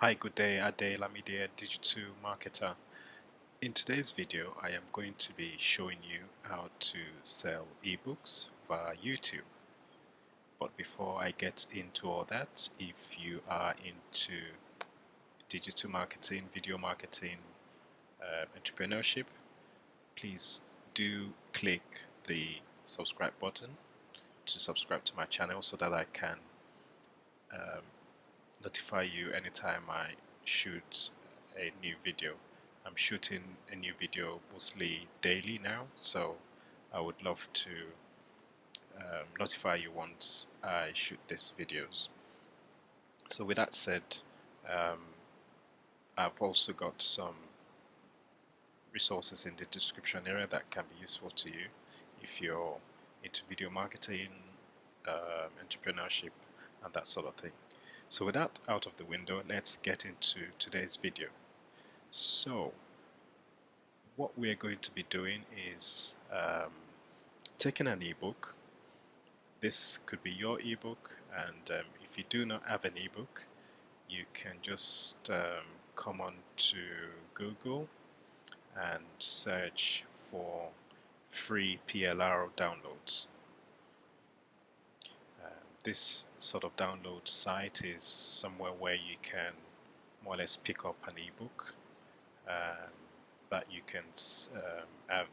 Hi, good day, Ade Lamidi and Digital Marketer. In today's video, I am going to be showing you how to sell ebooks via YouTube. But before I get into all that, if you are into digital marketing, video marketing, entrepreneurship, please do click the subscribe button to subscribe to my channel so that I can um, notify you anytime I shoot a new video. I'm shooting a new video mostly daily now, so I would love to notify you once I shoot these videos. So with that said, um, I've also got some resources in the description area that can be useful to you if you're into video marketing, entrepreneurship, and that sort of thing. So with that out of the window, let's get into today's video. So what we're going to be doing is taking an ebook. This could be your ebook, and if you do not have an ebook, you can just come on to Google and search for free PLR downloads. This sort of download site is somewhere where you can more or less pick up an ebook that you can have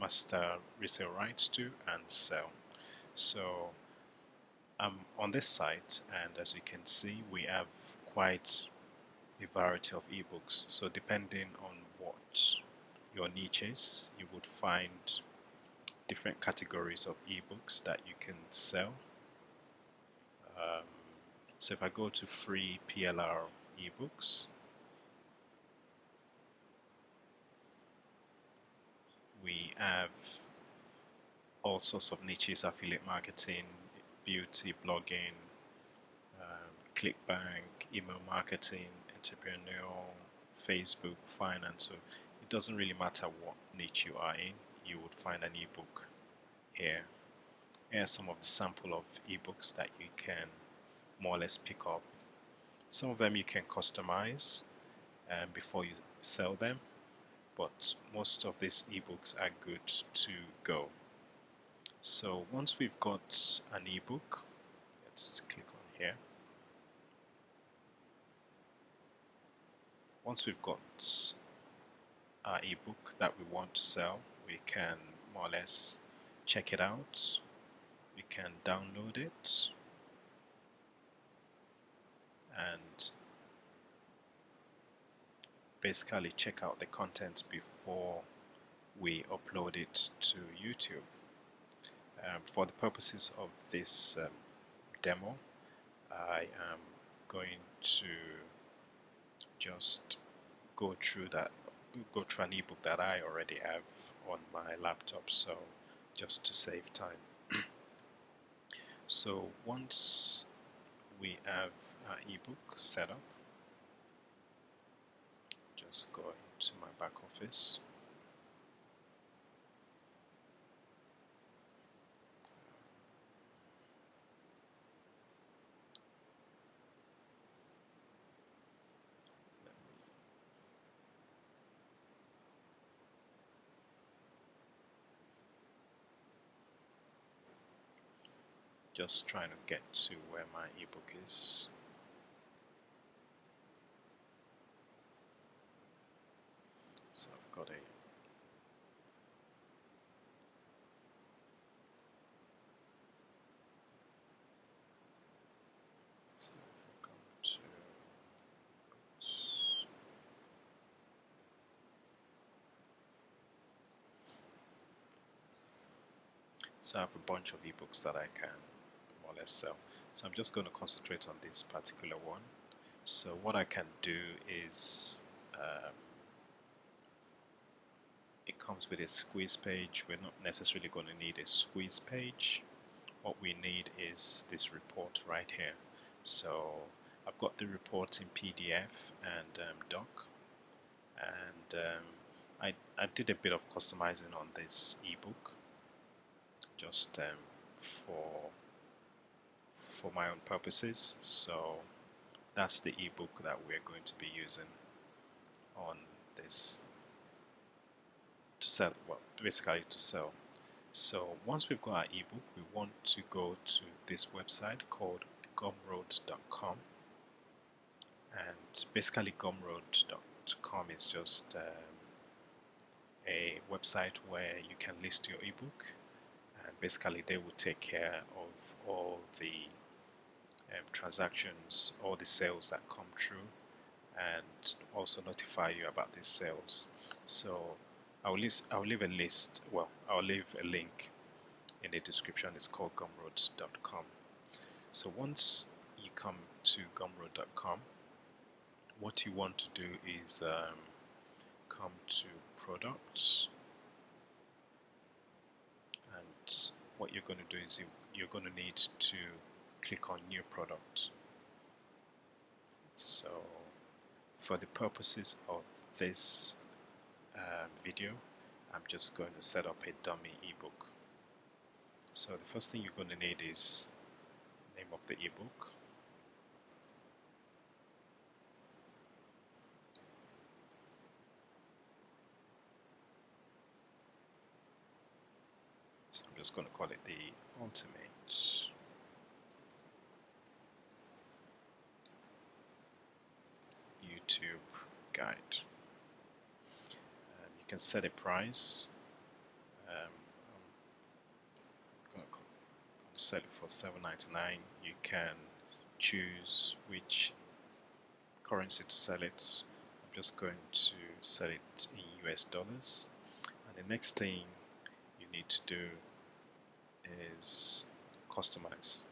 master resale rights to and sell. So I'm on this site, and as you can see, we have quite a variety of ebooks. So depending on what your niche is, you would find different categories of ebooks that you can sell. So if I go to free PLR ebooks, we have all sorts of niches: affiliate marketing, beauty, blogging, clickbank, email marketing, entrepreneurial, Facebook, finance. So it doesn't really matter what niche you are in, you would find an ebook here. Here are some of the sample of ebooks that you can more or less pick up. Some of them you can customize before you sell them, but most of these ebooks are good to go. So once we've got an ebook, let's click on here. Once we've got our ebook that we want to sell, we can more or less check it out. We can download it and basically check out the contents before we upload it to YouTube. For the purposes of this demo, I am going to just go through an ebook that I already have on my laptop, so just to save time. So once we have our ebook set up, just go into my back office. Just trying to get to where my ebook is. So I've got a so if I go to so I have a bunch of ebooks that I can more or less sell. So I'm just going to concentrate on this particular one. So what I can do is it comes with a squeeze page. We're not necessarily going to need a squeeze page. What we need is this report right here. So I've got the report in PDF and doc, and I did a bit of customizing on this ebook just for my own purposes. So That's the ebook that we're going to be using on this to sell, well, basically to sell. So once we've got our ebook, we want to go to this website called gumroad.com, and basically gumroad.com is just a website where you can list your ebook, and basically they will take care of all the transactions, all the sales that come through, and also notify you about these sales. So I'll leave a list, well, I'll leave a link in the description. It's called gumroad.com. So once you come to gumroad.com, what you want to do is come to products, and what you're going to do is you're going to need to click on new product. So for the purposes of this video, I'm just going to set up a dummy ebook. So the first thing you're going to need is the name of the ebook. So I'm just going to call it the Ultimate YouTube Guide. You can set a price. I'm going to set it for $7.99. You can choose which currency to sell it. I'm just going to sell it in US dollars. And the next thing you need to do is customize.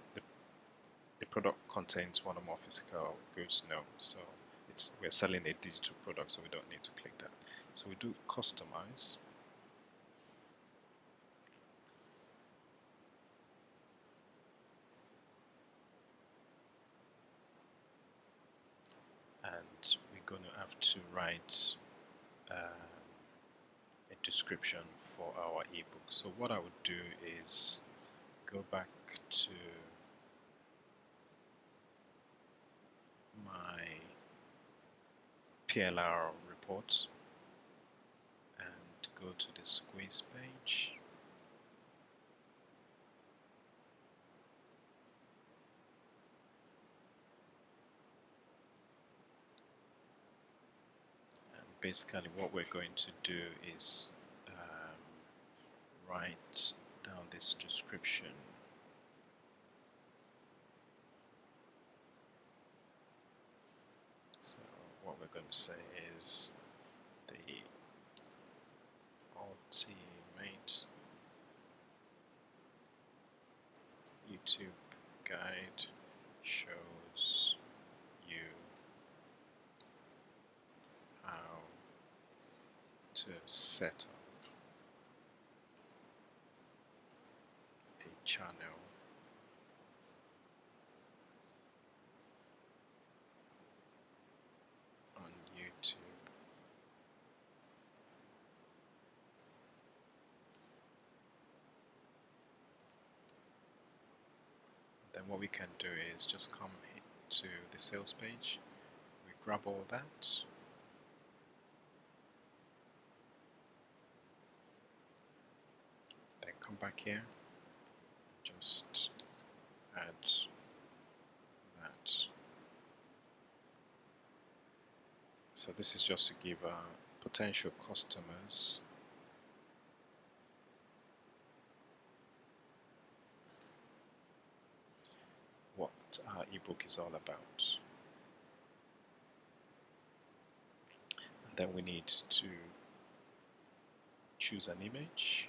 The product contains one or more physical goods? No. So we're selling a digital product, so we don't need to click that. So we do customize. And we're going to have to write a description for our ebook. So what I would do is go back to my PLR report and go to the squeeze page. And basically what we're going to do is write down this description. So what we're going to say is the Ultimate YouTube Guide shows you how to set up a channel on YouTube. Then what we can do is just come to the sales page, we grab all that, then come back here, just add that. So this is just to give potential customers what our ebook is all about. And then we need to choose an image.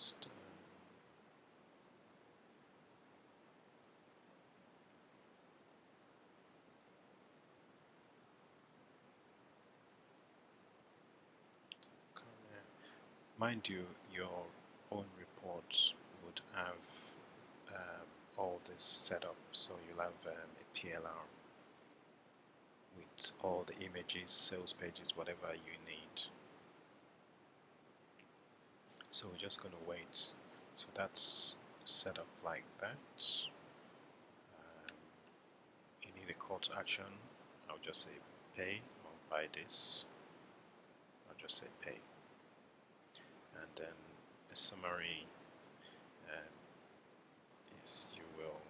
just come here. Mind you, your own reports would have all this set up, so you'll have a PLR with all the images, sales pages, whatever you need. So we're just going to wait. So that's set up like that. You need a call to action. I'll just say pay or buy this. I'll just say pay. And then a summary is you will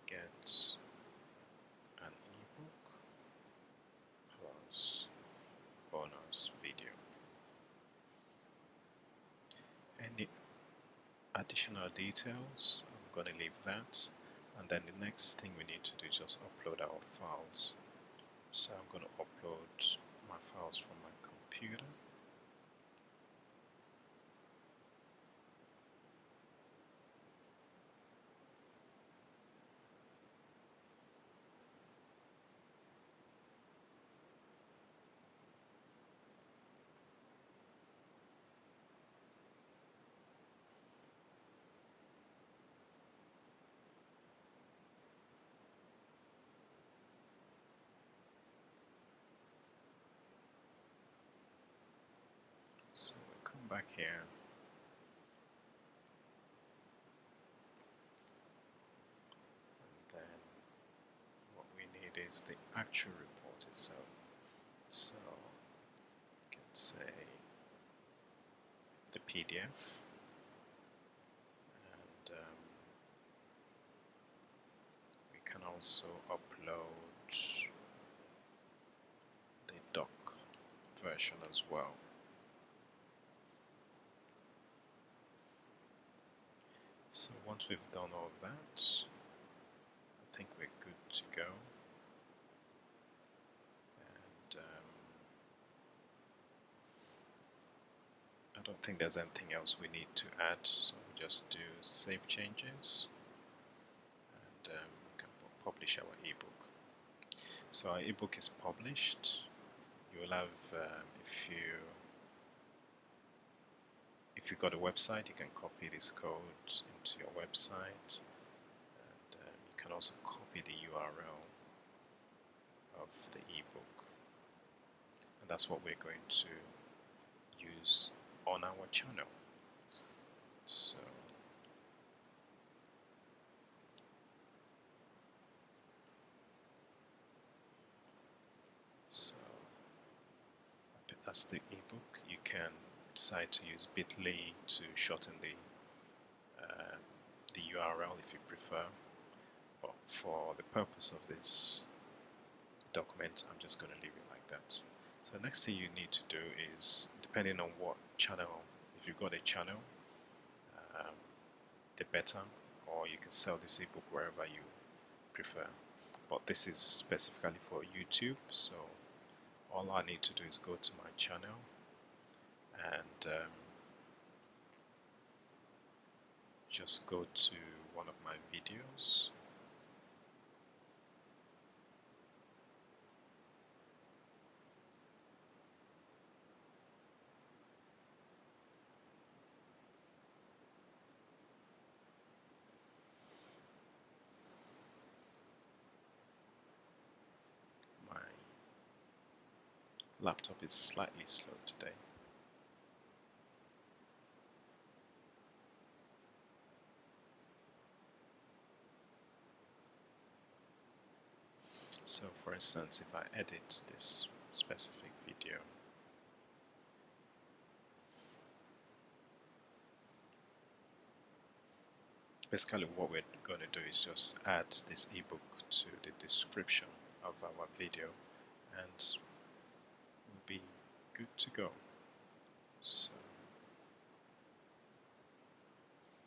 get an ebook plus bonus video. Any additional details, I'm going to leave that, and then the next thing we need to do is just upload our files. So I'm going to upload my files from my computer. So we'll come back here. And then what we need is the actual report itself. So we can say the PDF, and we can also upload the doc version as well. So once we've done all of that, I think we're good to go. And I don't think there's anything else we need to add, so we'll just do save changes and we can publish our ebook. So our ebook is published. You will have, if you've got a website, you can copy this code into your website, and you can also copy the URL of the ebook, and that's what we're going to use on our channel. So that's the ebook. You can decide to use bit.ly to shorten the URL if you prefer, but for the purpose of this document, I'm just going to leave it like that. So the next thing you need to do is, depending on what channel, if you've got a channel, the better, or you can sell this ebook wherever you prefer, but this is specifically for YouTube. So all I need to do is go to my channel and just go to one of my videos. My laptop is slightly slow today. So for instance, if I edit this specific video, basically what we're going to do is just add this ebook to the description of our video, and we'll be good to go. So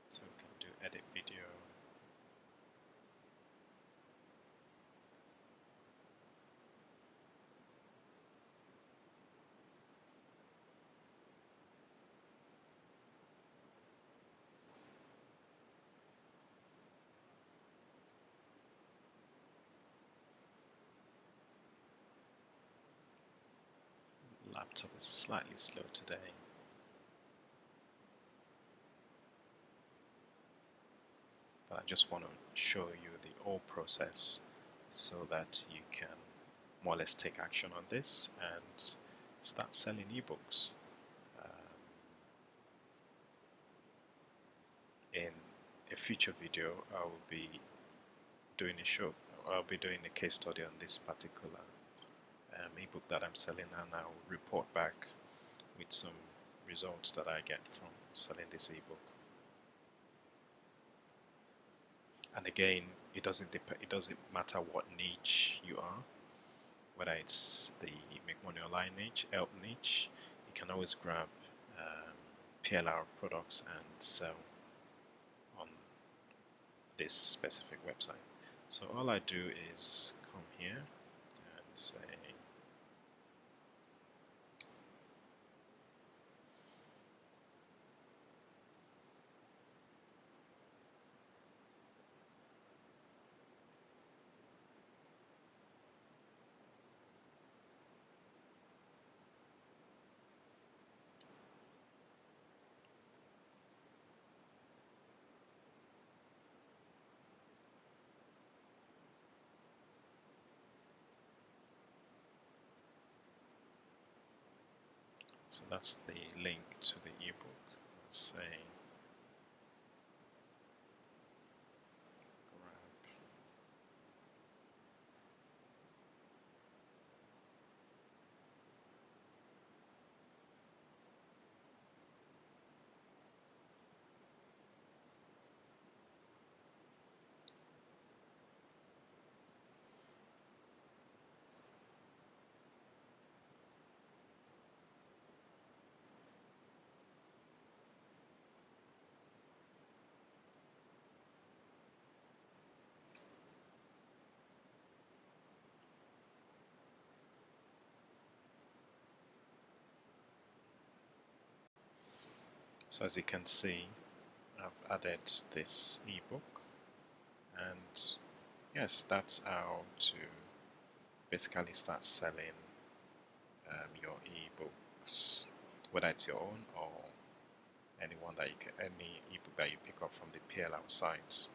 we can do edit video. laptop is slightly slow today. But I just want to show you the whole process so that you can more or less take action on this and start selling ebooks. In a future video, I will be doing I'll be doing a case study on this particular ebook that I'm selling, and I'll report back with some results that I get from selling this ebook. And again, it doesn't matter what niche you are, whether it's the make money online niche, help niche. You can always grab PLR products and sell on this specific website. So all I do is come here and say so that's the link to the ebook. Let's say grab. So as you can see, I've added this ebook, and yes, that's how to basically start selling your ebooks, whether it's your own or any ebook that you pick up from the PLR sites.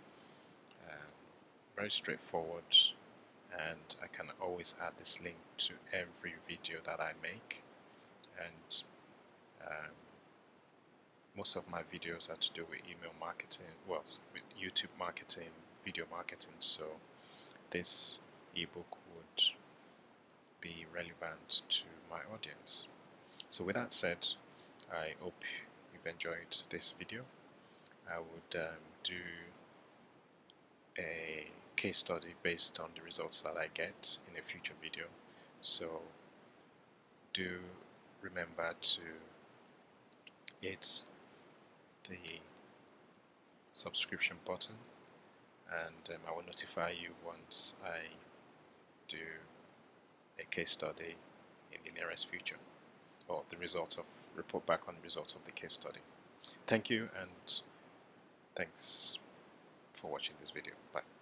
Very straightforward, and I can always add this link to every video that I make, and most of my videos are to do with email marketing, well, with YouTube marketing, video marketing, so this ebook would be relevant to my audience. So with that said, I hope you've enjoyed this video. I would do a case study based on the results that I get in a future video, so do remember to hit the subscription button, and I will notify you once I do a case study in the nearest future, or report back on the results of the case study. Thank you, and thanks for watching this video. Bye.